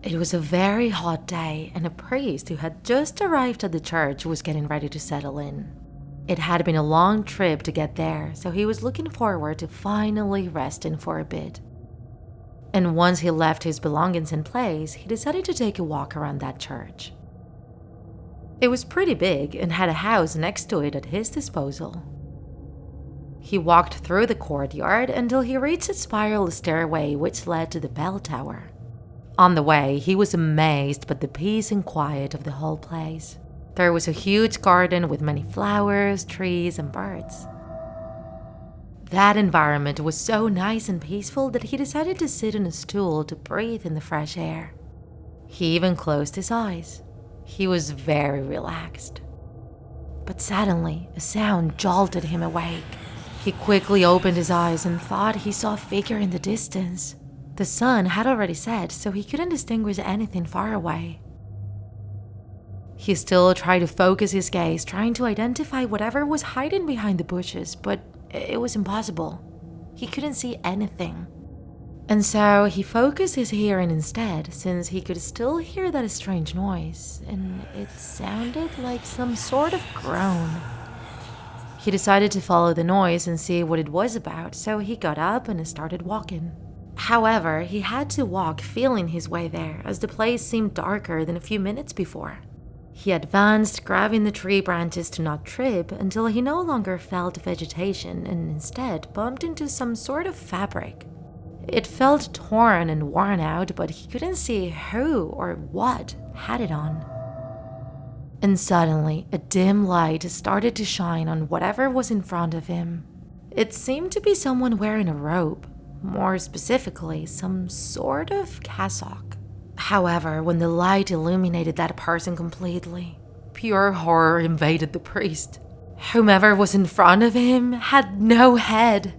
It was a very hot day, and a priest who had just arrived at the church was getting ready to settle in. It had been a long trip to get there, so he was looking forward to finally resting for a bit. And once he left his belongings in place, he decided to take a walk around that church. It was pretty big and had a house next to it at his disposal. He walked through the courtyard until he reached a spiral stairway which led to the bell tower. On the way, he was amazed by the peace and quiet of the whole place. There was a huge garden with many flowers, trees, and birds. That environment was so nice and peaceful that he decided to sit on a stool to breathe in the fresh air. He even closed his eyes. He was very relaxed. But suddenly, a sound jolted him awake. He quickly opened his eyes and thought he saw a figure in the distance. The sun had already set, so he couldn't distinguish anything far away. He still tried to focus his gaze, trying to identify whatever was hiding behind the bushes, but it was impossible. He couldn't see anything. And so he focused his hearing instead, since he could still hear that strange noise, and it sounded like some sort of groan. He decided to follow the noise and see what it was about, so he got up and started walking. However, he had to walk feeling his way there, as the place seemed darker than a few minutes before. He advanced, grabbing the tree branches to not trip, until he no longer felt vegetation and instead bumped into some sort of fabric. It felt torn and worn out, but he couldn't see who or what had it on. And suddenly, a dim light started to shine on whatever was in front of him. It seemed to be someone wearing a robe, more specifically, some sort of cassock. However, when the light illuminated that person completely, pure horror invaded the priest. Whomever was in front of him had no head.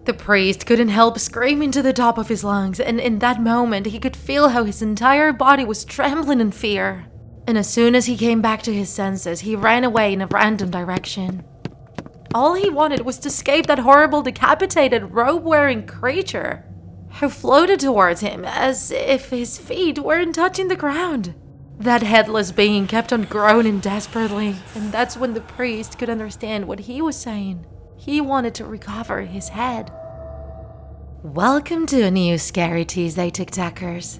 The priest couldn't help screaming to the top of his lungs, and in that moment, he could feel how his entire body was trembling in fear. And as soon as he came back to his senses, he ran away in a random direction. All he wanted was to escape that horrible decapitated robe-wearing creature who floated towards him as if his feet weren't touching the ground. That headless being kept on groaning desperately, and that's when the priest could understand what he was saying. He wanted to recover his head. Welcome to a new Scary Tuesday, TikTakers.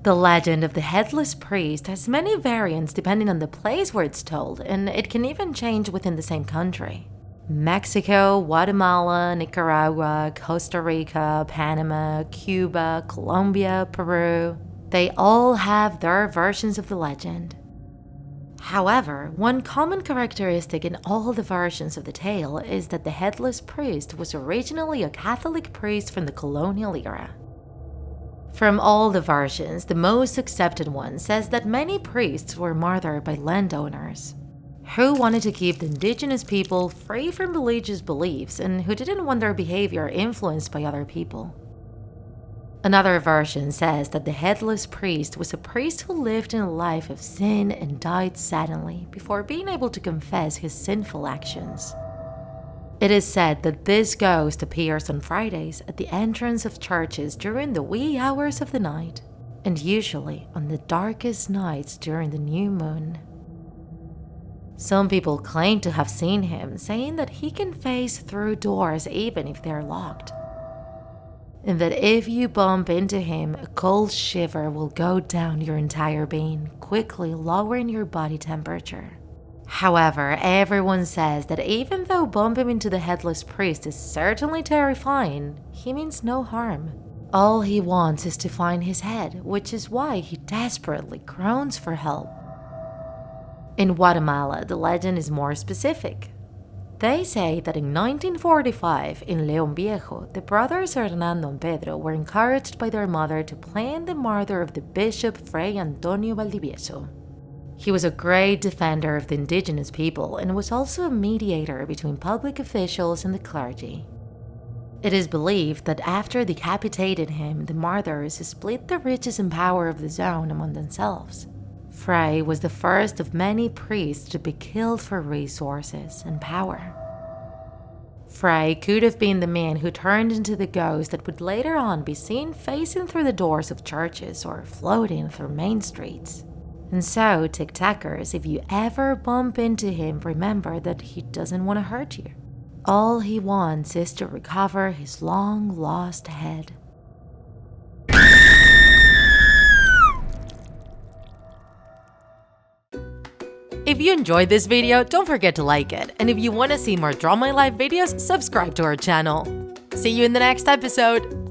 The legend of the Headless Priest has many variants depending on the place where it's told, and it can even change within the same country. Mexico, Guatemala, Nicaragua, Costa Rica, Panama, Cuba, Colombia, Peru, they all have their versions of the legend. However, one common characteristic in all the versions of the tale is that the Headless Priest was originally a Catholic priest from the colonial era. From all the versions, the most accepted one says that many priests were murdered by landowners who wanted to keep the indigenous people free from religious beliefs and who didn't want their behavior influenced by other people. Another version says that the Headless Priest was a priest who lived in a life of sin and died suddenly before being able to confess his sinful actions. It is said that this ghost appears on Fridays at the entrance of churches during the wee hours of the night, and usually on the darkest nights during the new moon. Some people claim to have seen him, saying that he can phase through doors even if they're locked, and that if you bump into him, a cold shiver will go down your entire being, quickly lowering your body temperature. However, everyone says that even though bumping into the Headless Priest is certainly terrifying, he means no harm. All he wants is to find his head, which is why he desperately groans for help. In Guatemala, the legend is more specific. They say that in 1945, in León Viejo, the brothers Hernando and Pedro were encouraged by their mother to plan the murder of the Bishop Fray Antonio Valdivieso. He was a great defender of the indigenous people and was also a mediator between public officials and the clergy. It is believed that after decapitating him, the martyrs split the riches and power of the zone among themselves. Fray was the first of many priests to be killed for resources and power. Frey could have been the man who turned into the ghost that would later on be seen facing through the doors of churches or floating through main streets. And so, tiktakers, if you ever bump into him, remember that he doesn't want to hurt you. All he wants is to recover his long-lost head. If you enjoyed this video, don't forget to like it. And if you want to see more Draw My Life videos, subscribe to our channel. See you in the next episode!